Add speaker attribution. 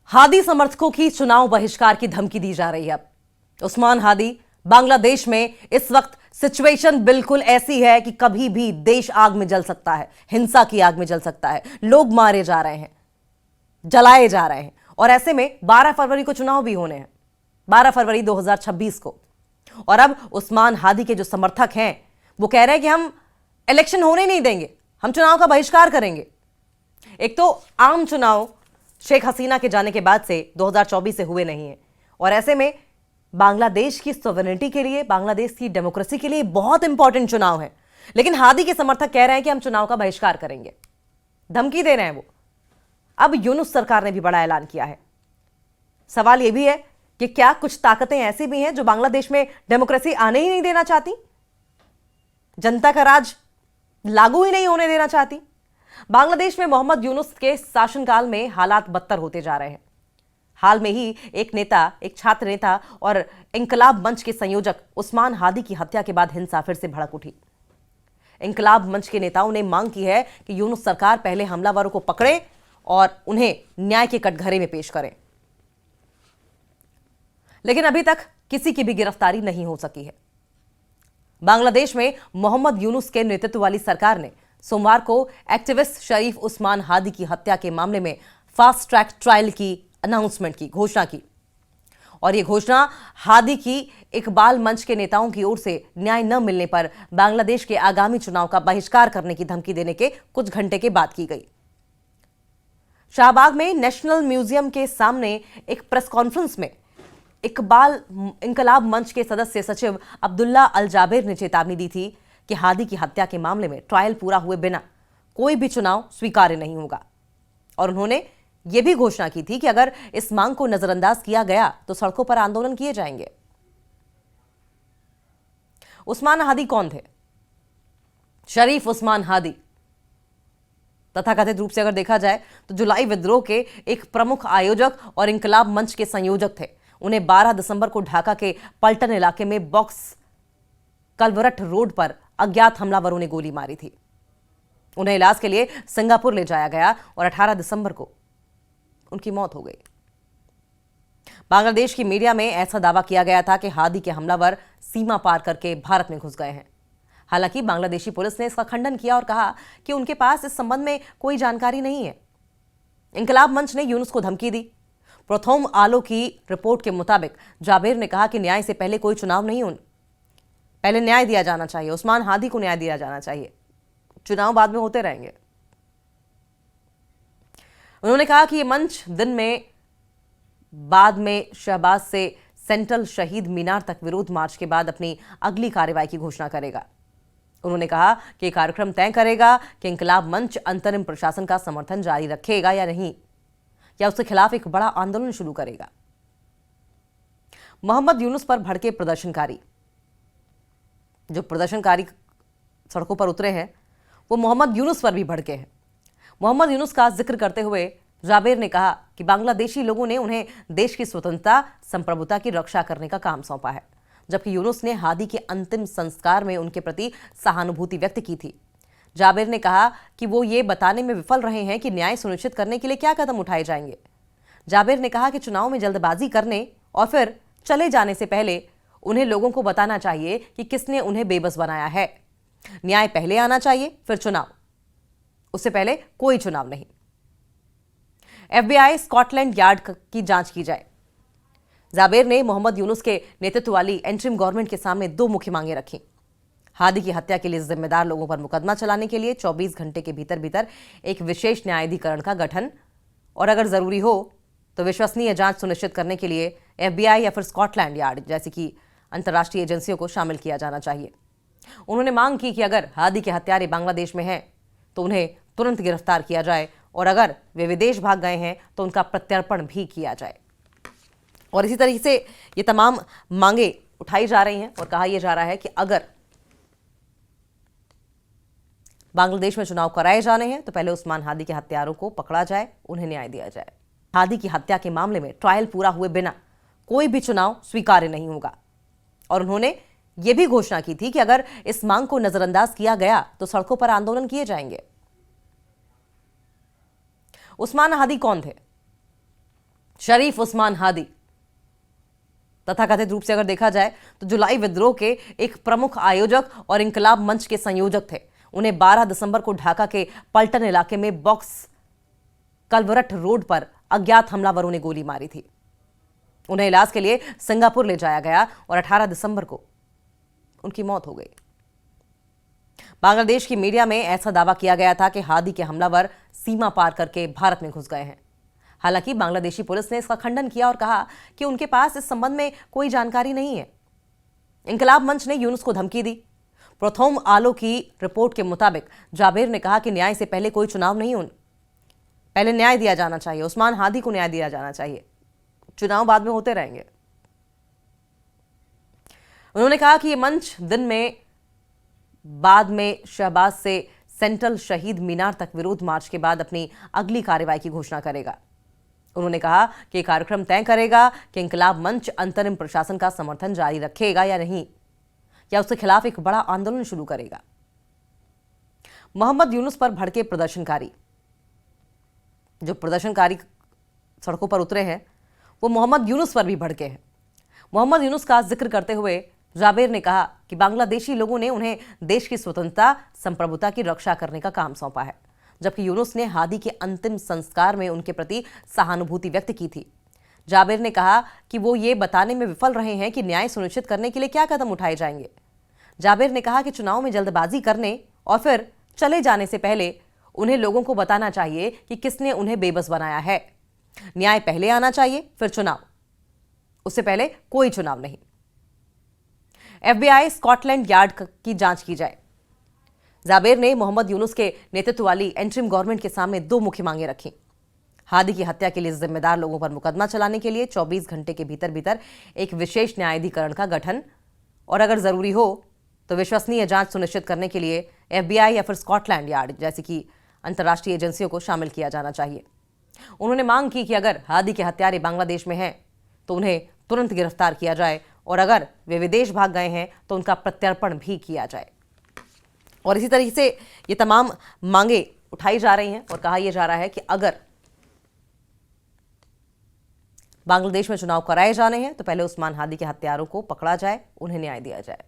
Speaker 1: हादी समर्थकों की चुनाव बहिष्कार की धमकी दी जा रही है। उस्मान हादी, बांग्लादेश में इस वक्त सिचुएशन बिल्कुल ऐसी है कि कभी भी देश आग में जल सकता है, हिंसा की आग में जल सकता है, लोग मारे जा रहे हैं, जलाए जा रहे हैं। और ऐसे में 12 फरवरी को चुनाव भी होने हैं, 12 फरवरी 2026 को। और अब उस्मान हादी के जो समर्थक हैं वो कह रहे हैं कि हम इलेक्शन होने नहीं देंगे, हम चुनाव का बहिष्कार करेंगे। एक तो आम चुनाव शेख हसीना के जाने के बाद से 2024 से हुए नहीं है, और ऐसे में बांग्लादेश की सॉवरेनिटी के लिए, बांग्लादेश की डेमोक्रेसी के लिए बहुत इंपॉर्टेंट चुनाव है। लेकिन हादी के समर्थक कह रहे हैं कि हम चुनाव का बहिष्कार करेंगे, धमकी दे रहे हैं वो। अब यूनुस सरकार ने भी बड़ा ऐलान किया है। सवाल यह भी है कि क्या कुछ ताकतें ऐसी भी हैं जो बांग्लादेश में डेमोक्रेसी आने ही नहीं देना चाहती, जनता का राज लागू ही नहीं होने देना चाहती। बांग्लादेश में मोहम्मद यूनुस के शासनकाल में हालात बदतर होते जा रहे हैं। हाल में ही एक नेता, एक छात्र नेता और इंकलाब मंच के संयोजक उस्मान हादी की हत्या के बाद हिंसा फिर से भड़क उठी। इंकलाब मंच के नेताओं ने मांग की है कि यूनुस सरकार पहले हमलावरों को पकड़े और उन्हें न्याय के कटघरे में पेश करें। लेकिन अभी तक किसी की भी गिरफ्तारी नहीं हो सकी है। बांग्लादेश में मोहम्मद यूनुस के नेतृत्व वाली सरकार ने सोमवार को एक्टिविस्ट शरीफ उस्मान हादी की हत्या के मामले में फास्ट ट्रैक ट्रायल की अनाउंसमेंट की घोषणा की। और यह घोषणा हादी की इकबाल मंच के नेताओं की ओर से न्याय न मिलने पर बांग्लादेश के आगामी चुनाव का बहिष्कार करने की धमकी देने के कुछ घंटे के बाद की गई। शाहबाग में नेशनल म्यूजियम के सामने एक प्रेस कॉन्फ्रेंस में इंकलाब मंच के सदस्य सचिव अब्दुल्ला अल जाबेर ने चेतावनी दी थी कि हादी की हत्या के मामले में ट्रायल पूरा हुए बिना कोई भी चुनाव स्वीकार्य नहीं होगा। और उन्होंने यह भी घोषणा की थी कि अगर इस मांग को नजरअंदाज किया गया तो सड़कों पर आंदोलन किए जाएंगे। उस्मान हादी कौन थे? शरीफ उस्मान हादी तथाकथित रूप से अगर देखा जाए तो जुलाई विद्रोह के एक प्रमुख आयोजक और इंकलाब मंच के संयोजक थे। उन्हें 12 दिसंबर को ढाका के पलटन इलाके में बॉक्स कलवरट रोड पर अज्ञात हमलावरों ने गोली मारी थी। उन्हें इलाज के लिए सिंगापुर ले जाया गया और 18 दिसंबर को उनकी मौत हो गई। बांग्लादेश की मीडिया में ऐसा दावा किया गया था कि हादी के हमलावर सीमा पार करके भारत में घुस गए हैं। हालांकि बांग्लादेशी पुलिस ने इसका खंडन किया और कहा कि उनके पास इस संबंध में कोई जानकारी नहीं है। इंकलाब मंच ने यूनुस को धमकी दी। प्रथम आलो की रिपोर्ट के मुताबिक जाबेर ने कहा कि न्याय से पहले कोई चुनाव नहीं होने, पहले न्याय दिया जाना चाहिए, उस्मान हादी को न्याय दिया जाना चाहिए, चुनाव बाद में होते रहेंगे। उन्होंने कहा कि यह मंच दिन में बाद में शहबाज से सेंट्रल शहीद मीनार तक विरोध मार्च के बाद अपनी अगली कार्रवाई की घोषणा करेगा। उन्होंने कहा कि कार्यक्रम तय करेगा कि इंकलाब मंच अंतरिम प्रशासन का समर्थन जारी रखेगा या नहीं, या उसके खिलाफ एक बड़ा आंदोलन शुरू करेगा। मोहम्मद यूनुस पर भड़के प्रदर्शनकारी, जो प्रदर्शनकारी सड़कों पर उतरे हैं वो मोहम्मद यूनुस पर भी भड़के हैं। मोहम्मद यूनुस का जिक्र करते हुए जाबेर ने कहा कि बांग्लादेशी लोगों ने उन्हें देश की स्वतंत्रता, संप्रभुता की रक्षा करने का काम सौंपा है, जबकि यूनुस ने हादी के अंतिम संस्कार में उनके प्रति सहानुभूति व्यक्त की थी। जाबेर ने कहा कि वो ये बताने में विफल रहे हैं कि न्याय सुनिश्चित करने के लिए क्या कदम उठाए जाएंगे। जाबेर ने कहा कि चुनाव में जल्दबाजी करने और फिर चले जाने से पहले उन्हें लोगों को बताना चाहिए कि किसने उन्हें बेबस बनाया है। न्याय पहले आना चाहिए, फिर चुनाव, उससे पहले कोई चुनाव नहीं। FBI स्कॉटलैंड यार्ड की जांच की जाए। जाबेर ने मोहम्मद यूनुस के नेतृत्व वाली एंटरिम गवर्नमेंट के सामने दो मुख्य मांगे रखी। हादी की हत्या के लिए जिम्मेदार लोगों पर मुकदमा चलाने के लिए 24 घंटे के भीतर भीतर एक विशेष न्यायाधिकरण का गठन, और अगर जरूरी हो तो विश्वसनीय जांच सुनिश्चित करने के लिए FBI या फिर स्कॉटलैंड यार्ड जैसी की अंतर्राष्ट्रीय एजेंसियों को शामिल किया जाना चाहिए। उन्होंने मांग की कि अगर हादी के हत्यारे बांग्लादेश में हैं तो उन्हें तुरंत गिरफ्तार किया जाए, और अगर वे विदेश भाग गए हैं तो उनका प्रत्यर्पण भी किया जाए। और इसी तरीके से ये तमाम मांगे उठाई जा रही हैं और कहा यह जा रहा है कि अगर बांग्लादेश में चुनाव कराए जाने हैं तो पहले उस्मान हादी के हत्यारों को पकड़ा जाए, उन्हें न्याय दिया जाए। हादी की हत्या के मामले में ट्रायल पूरा हुए बिना कोई भी चुनाव स्वीकार्य नहीं होगा। और उन्होंने यह भी घोषणा की थी कि अगर इस मांग को नजरअंदाज किया गया तो सड़कों पर आंदोलन किए जाएंगे। उस्मान हादी कौन थे? शरीफ उस्मान हादी तथाकथित रूप से अगर देखा जाए तो जुलाई विद्रोह के एक प्रमुख आयोजक और इंकलाब मंच के संयोजक थे। उन्हें 12 दिसंबर को ढाका के पलटन इलाके में बॉक्स कलवरट रोड पर अज्ञात हमलावरों ने गोली मारी थी। उन्हें इलाज के लिए सिंगापुर ले जाया गया और 18 दिसंबर को उनकी मौत हो गई। बांग्लादेश की मीडिया में ऐसा दावा किया गया था कि हादी के हमलावर सीमा पार करके भारत में घुस गए हैं। हालांकि बांग्लादेशी पुलिस ने इसका खंडन किया और कहा कि उनके पास इस संबंध में कोई जानकारी नहीं है। इंकलाब मंच ने यूनुस को धमकी दी। प्रथम आलो की रिपोर्ट के मुताबिक जाबेर ने कहा कि न्याय से पहले कोई चुनाव नहीं होने, पहले न्याय दिया जाना चाहिए, उस्मान हादी को न्याय दिया जाना चाहिए, चुनाव बाद में होते रहेंगे। उन्होंने कहा कि यह मंच दिन में बाद में शहबाज से सेंट्रल शहीद मीनार तक विरोध मार्च के बाद अपनी अगली कार्रवाई की घोषणा करेगा। उन्होंने कहा कि कार्यक्रम तय करेगा कि इंकलाब मंच अंतरिम प्रशासन का समर्थन जारी रखेगा या नहीं, या उसके खिलाफ एक बड़ा आंदोलन शुरू करेगा। मोहम्मद यूनुस पर भड़के प्रदर्शनकारी, जो प्रदर्शनकारी सड़कों पर उतरे हैं वो मोहम्मद यूनुस पर भी भड़के हैं। मोहम्मद यूनुस का जिक्र करते हुए जाबेर ने कहा कि बांग्लादेशी लोगों ने उन्हें देश की स्वतंत्रता संप्रभुता की रक्षा करने का काम सौंपा है, जबकि यूनुस ने हादी के अंतिम संस्कार में उनके प्रति सहानुभूति व्यक्त की थी। जाबेर ने कहा कि वो ये बताने में विफल रहे हैं कि न्याय सुनिश्चित करने के लिए क्या कदम उठाए जाएंगे। जाबेर ने कहा कि चुनाव में जल्दबाजी करने और फिर चले जाने से पहले उन्हें लोगों को बताना चाहिए कि किसने उन्हें बेबस बनाया है। न्याय पहले आना चाहिए, फिर चुनाव, उससे पहले कोई चुनाव नहीं। FBI स्कॉटलैंड यार्ड की जांच की जाए। जाबेर ने मोहम्मद यूनुस के नेतृत्व वाली एंटरिम गवर्नमेंट के सामने 2 मुख्य मांगे रखी। हादी की हत्या के लिए जिम्मेदार लोगों पर मुकदमा चलाने के लिए 24 घंटे के भीतर भीतर एक विशेष न्यायाधिकरण का गठन, और अगर जरूरी हो तो विश्वसनीय जांच सुनिश्चित करने के लिए FBI या फिर स्कॉटलैंड यार्ड जैसी की अंतर्राष्ट्रीय एजेंसियों को शामिल किया जाना चाहिए। उन्होंने मांग की कि अगर हादी के हत्यारे बांग्लादेश में हैं तो उन्हें तुरंत गिरफ्तार किया जाए, और अगर वे विदेश भाग गए हैं तो उनका प्रत्यर्पण भी किया जाए। और इसी तरीके से ये तमाम मांगे उठाई जा रही हैं और कहा यह जा रहा है कि अगर बांग्लादेश में चुनाव कराए जाने हैं तो पहले उस्मान हादी के हत्यारों को पकड़ा जाए, उन्हें न्याय दिया जाए।